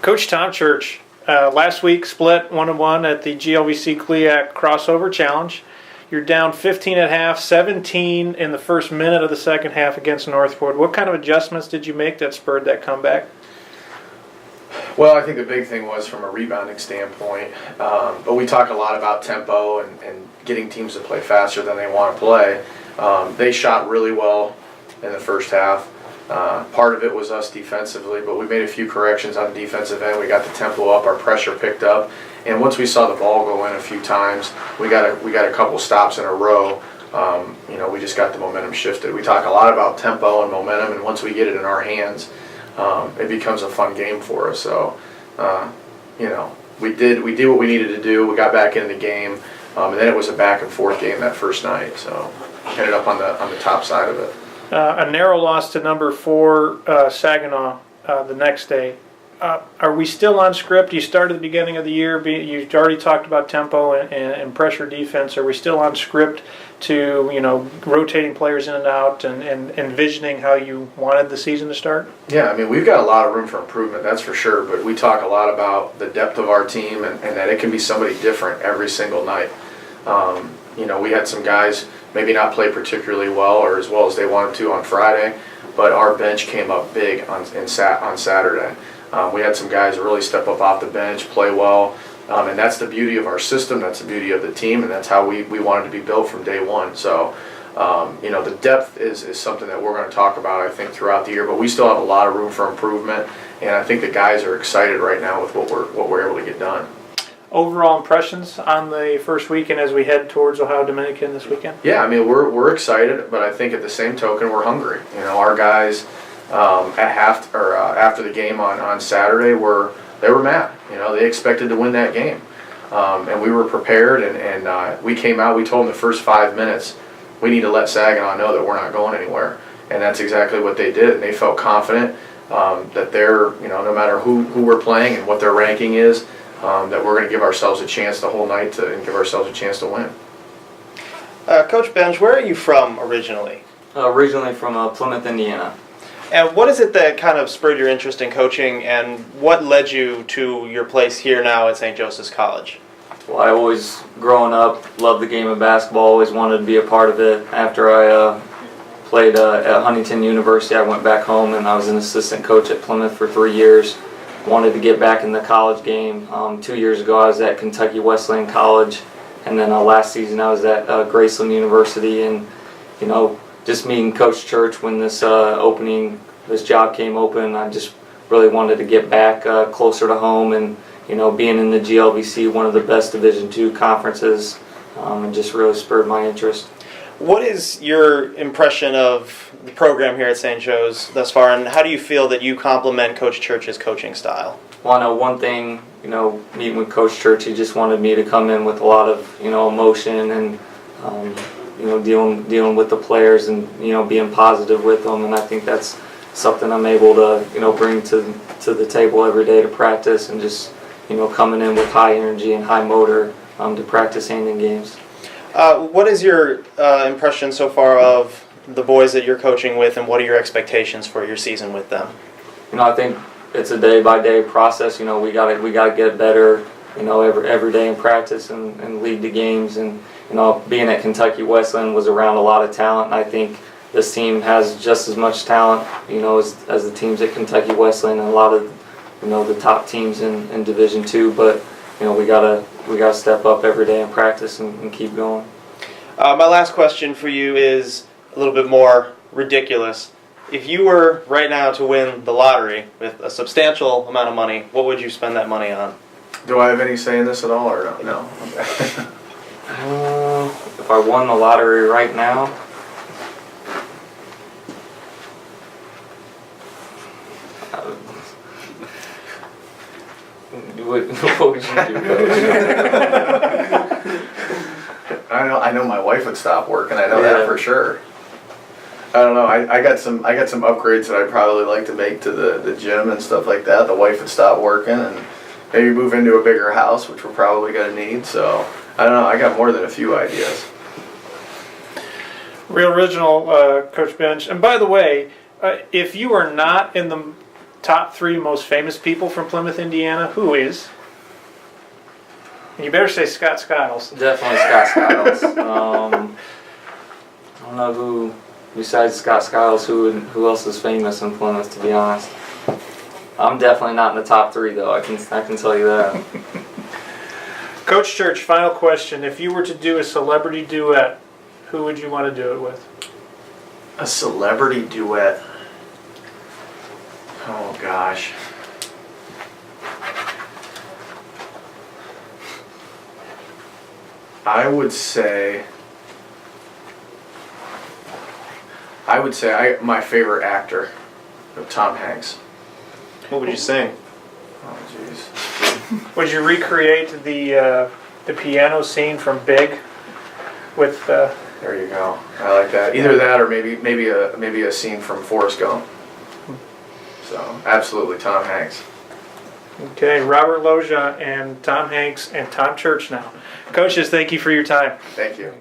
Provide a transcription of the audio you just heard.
Coach Tom Church, last week split 1-1 at the GLVC CLIAC Crossover Challenge. You're down 15 at half, 17 in the first minute of the second half against Northwood. What kind of adjustments did you make that spurred that comeback? Well, I think the big thing was from a rebounding standpoint. But we talk a lot about tempo and getting teams to play faster than they want to play. They shot really well in the first half. Part of it was us defensively, but we made a few corrections on the defensive end. We got the tempo up, our pressure picked up, and once we saw the ball go in a few times, we got a couple stops in a row. We just got the momentum shifted. We talk a lot about tempo and momentum, and once we get it in our hands, it becomes a fun game for us. So, we did what we needed to do. We got back into the game, and then it was a back and forth game that first night. So, ended up on the top side of it. A narrow loss to number 4 Saginaw the next day. Are we still on script? You started at the beginning of the year. You already talked about tempo and pressure defense. Are we still on script to rotating players in and out and envisioning how you wanted the season to start? Yeah, I mean, we've got a lot of room for improvement, that's for sure. But we talk a lot about the depth of our team and that it can be somebody different every single night. We had some guys maybe not play particularly well or as well as they wanted to on Friday, but our bench came up big on Saturday. We had some guys really step up off the bench, play well, and that's the beauty of our system, that's the beauty of the team, and that's how we wanted to be built from day one. So, the depth is something that we're going to talk about, I think, throughout the year, but we still have a lot of room for improvement, and I think the guys are excited right now with what we're able to get done. Overall impressions on the first weekend as we head towards Ohio Dominican this weekend? Yeah, I mean, we're excited, but I think at the same token, we're hungry. Our guys after the game on Saturday they were mad. They expected to win that game, and we were prepared. And we came out. We told them the first 5 minutes, we need to let Saginaw know that we're not going anywhere, and that's exactly what they did. And they felt confident that they're no matter who we're playing and what their ranking is. That we're going to give ourselves a chance the whole night and give ourselves a chance to win. Coach Berge, where are you from originally? Originally from Plymouth, Indiana. And what is it that kind of spurred your interest in coaching, and what led you to your place here now at St. Joseph's College? Well, I always, growing up, loved the game of basketball, always wanted to be a part of it. After I played at Huntington University, I went back home and I was an assistant coach at Plymouth for 3 years. Wanted to get back in the college game. 2 years ago I was at Kentucky Wesleyan College, and then last season I was at Graceland University. And just meeting Coach Church when this job came open, I just really wanted to get back closer to home, and being in the GLVC, one of the best Division II conferences, and just really spurred my interest. What is your impression of the program here at St. Joe's thus far, and how do you feel that you complement Coach Church's coaching style? Well, I know one thing, meeting with Coach Church, he just wanted me to come in with a lot of, emotion and, dealing with the players and, being positive with them. And I think that's something I'm able to, bring to the table every day to practice, and just, coming in with high energy and high motor to practice and in games. What is your impression so far of the boys that you're coaching with, and what are your expectations for your season with them? I think it's a day-by-day process. We gotta get better. Every day in practice and lead the games. And being at Kentucky Wesleyan was around a lot of talent, and I think this team has just as much talent, as the teams at Kentucky Wesleyan and a lot of the top teams in Division II. But we gotta step up every day in practice and keep going. My last question for you is a little bit more ridiculous. If you were right now to win the lottery with a substantial amount of money, what would you spend that money on? Do I have any say in this at all, or no? If I won the lottery right now, what would you do, Coach? I know my wife would stop working. I know that for sure. I don't know. I got some upgrades that I'd probably like to make to the gym and stuff like that. The wife would stop working and maybe move into a bigger house, which we're probably going to need. So I don't know. I got more than a few ideas. Real original, Coach Berge. And by the way, if you are not in the top 3 most famous people from Plymouth, Indiana, who is? And you better say Scott Skiles. Definitely Scott Skiles. I don't know who, besides Scott Skiles, who else is famous in Plymouth, to be honest. I'm definitely not in the top 3, though. I can tell you that. Coach Church, final question. If you were to do a celebrity duet, who would you want to do it with? A celebrity duet. Oh gosh. I would say my favorite actor, Tom Hanks. What would you sing? Oh jeez. Would you recreate the piano scene from Big with? There you go. I like that. Either that or maybe a scene from Forrest Gump. So absolutely Tom Hanks. Okay, Robert Loja and Tom Hanks and Tom Church now. Coaches, thank you for your time. Thank you.